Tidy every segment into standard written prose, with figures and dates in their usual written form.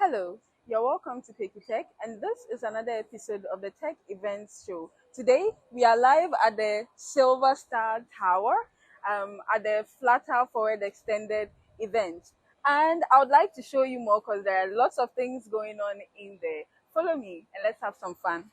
Hello, you're welcome to Picky Tech, and this is another episode of the Tech Events Show. Today, we are live at the Silver Star Tower at the Flutter Forward Extended event. And I would like to show you more because there are lots of things going on in there. Follow me and let's have some fun.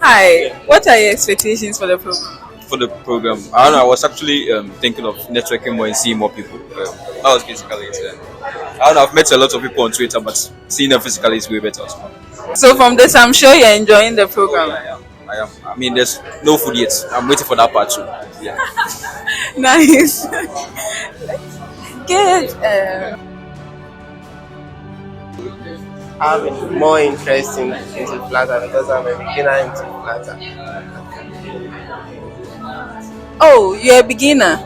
Hi, what are your expectations for the program? For the program. I don't know. I was actually thinking of networking more and seeing more people. That was basically it. I don't know. I've met a lot of people on Twitter, but seeing them physically is way better. So, from this, I'm sure you're enjoying the program. I am. I mean, there's no food yet. I'm waiting for that part too. Yeah. Nice. Good. Having more interest into Flutter because I'm a beginner into Flutter. Oh, you're a beginner.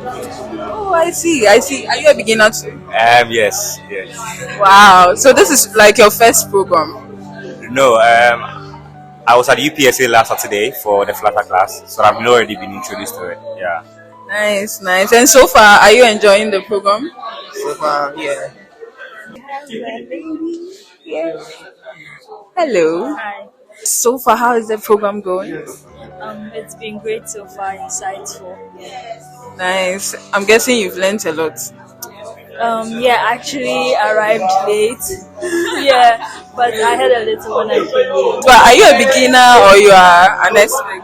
Oh, I see. I see. Are you a beginner too? Yes, yes. Wow. So this is like your first program. No, I was at UPSA last Saturday for the Flutter class, so I've already been introduced to it. Yeah. Nice, nice. And so far, are you enjoying the program? So far, yeah. Hello. Hi. So far, how is the program going? It's been great so far, insightful. Nice. I'm guessing you've learned a lot. Yeah, actually arrived late. Yeah, but I had a little when I came in. But are you a beginner or you are an expert?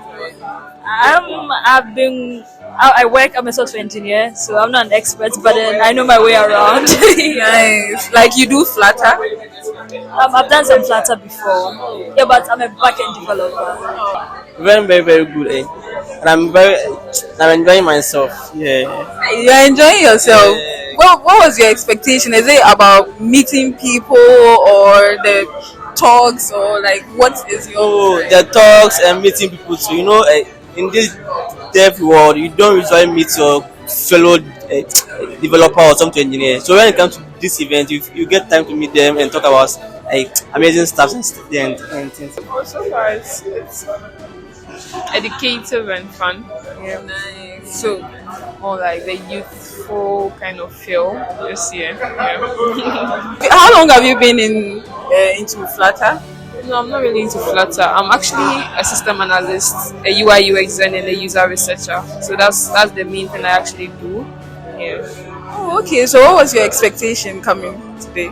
I work. I'm a software engineer, so I'm not an expert, but I know my way around. Nice. Like you do Flutter? I've done some Flutter before. Yeah, but I'm a backend developer. Very good, eh? And I'm enjoying myself. Yeah. You're enjoying yourself. What was your expectation? Is it about meeting people or the talks or like what is your Oh, the talks and meeting people too. In this dev world, you don't usually meet your fellow developer or software engineer. So when it comes to this event, you get time to meet them and talk about amazing stuff and things. So far, it's educative and fun. Yeah. nice? So More like the youthful kind of feel this year. Yeah. how long have you been into Flutter? No, I'm not really into Flutter. I'm actually a system analyst, a UI UX and a user researcher. So that's the main thing I actually do. Yeah. Oh, okay. So what was your expectation coming today?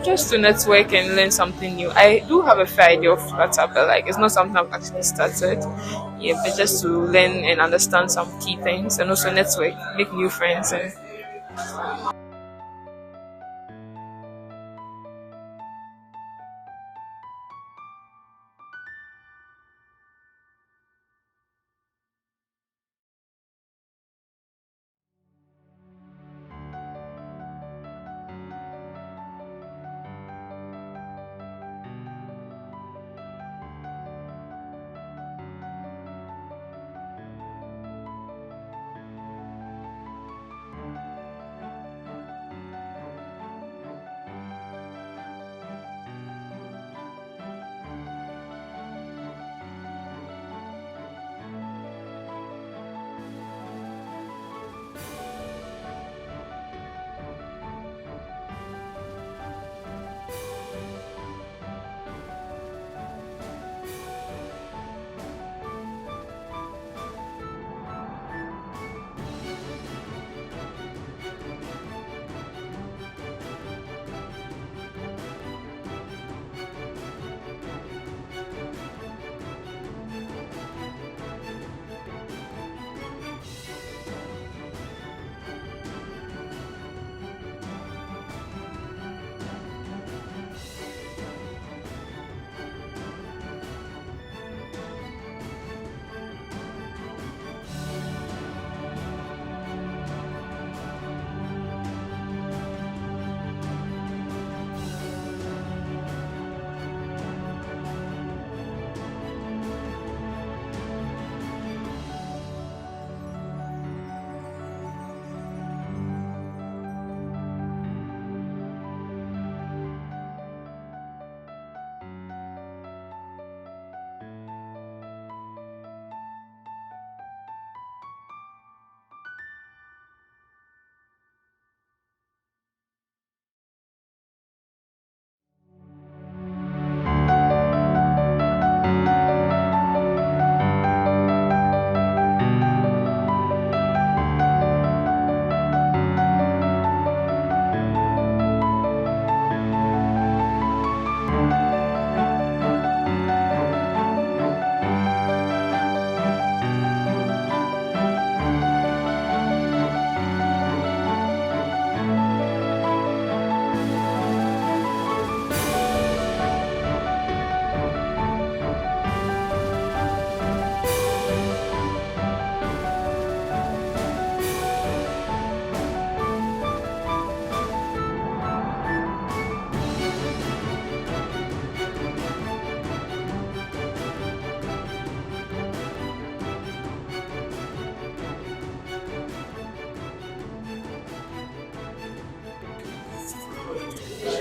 Just to network and learn something new. I do have a fair idea of Flutter, but like it's not something I've actually started. Yeah, but just to learn and understand some key things and also network, make new friends and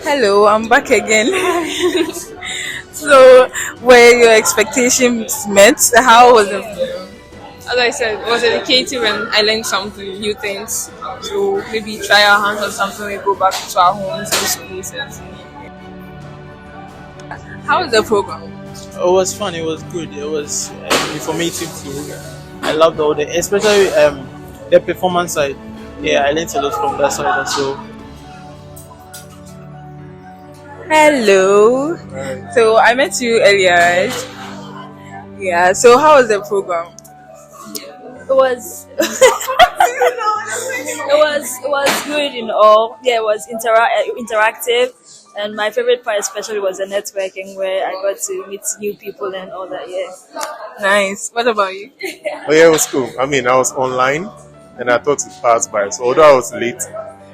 Hello, I'm back again. So, were your expectations met? How was it? As I said, it was educative and I learned something, new things. So maybe try our hands on something, we go back to our homes and schools and see. How was the program? It was fun. It was good. It was informative too. I loved all the, especially the performance side. Yeah, I learned a lot from that side as well. Hello. So, I met you earlier, right? Yeah, so how was the program? It was it was good in all. Yeah, it was interactive, and my favorite part especially was the networking where I got to meet new people and all that. Yeah. Nice. What about you? Oh yeah, it was cool. I mean, I was online and I thought it passed by. So although I was late,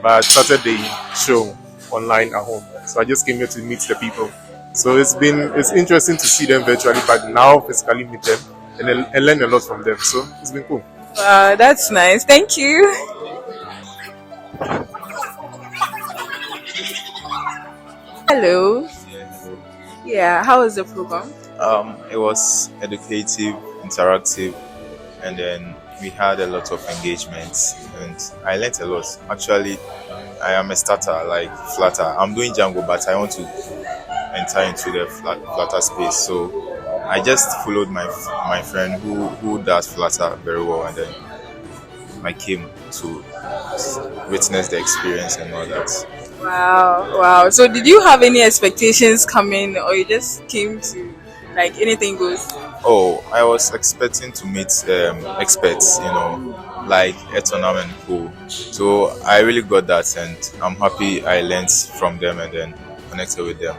but I started the show online at home. So I just came here to meet the people. So it's interesting to see them virtually, but now physically meet them and learn a lot from them. So it's been cool. Wow, that's nice. Thank you. Hello. Yeah, how was the program? It was educative, interactive, and then we had a lot of engagements, and I learned a lot. Actually, I am a starter like Flutter. I'm doing Django, but I want to enter into the Flutter space. So I just followed my friend who does Flutter very well, and then I came to witness the experience and all that. Wow, wow. So, did you have any expectations coming, or you just came to like anything goes? Oh, I was expecting to meet experts, like a tournament pool. So I really got that, and I'm happy I learned from them and then connected with them.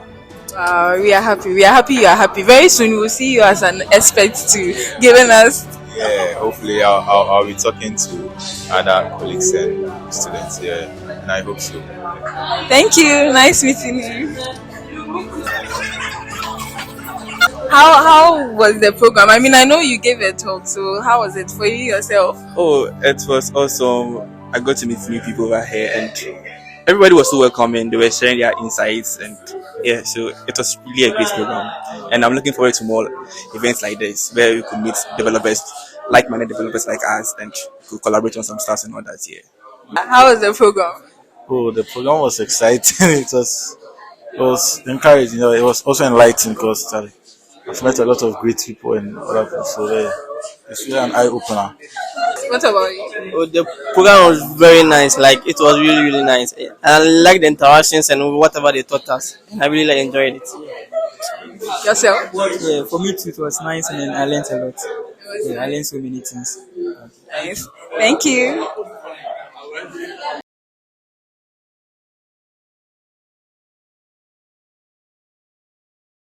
Wow, we are happy. We are happy. You are happy. Very soon, we'll see you as an expert too, giving us. Yeah, hopefully I'll be talking to other colleagues and students. Yeah, and I hope so. Thank you. Nice meeting you. How was the program? I mean, I know you gave a talk, so how was it for you yourself? Oh, it was awesome. I got to meet new people over here, and everybody was so welcoming. They were sharing their insights, and yeah, so it was really a great program. And I'm looking forward to more events like this where we could meet developers, like-minded developers like us, and could collaborate on some stuff and all that. Yeah. How was the program? Oh, the program was exciting. It was encouraging. It was also enlightening because I've met a lot of great people and other people. So it's really an eye opener. What about you? Oh, the program was very nice. Like it was really, really nice. And I like the interactions and whatever they taught us. And I really enjoyed it. Yourself? Yeah, for me too, it was nice and then I learned a lot. Yeah, I learned so many things. Nice. Thank you.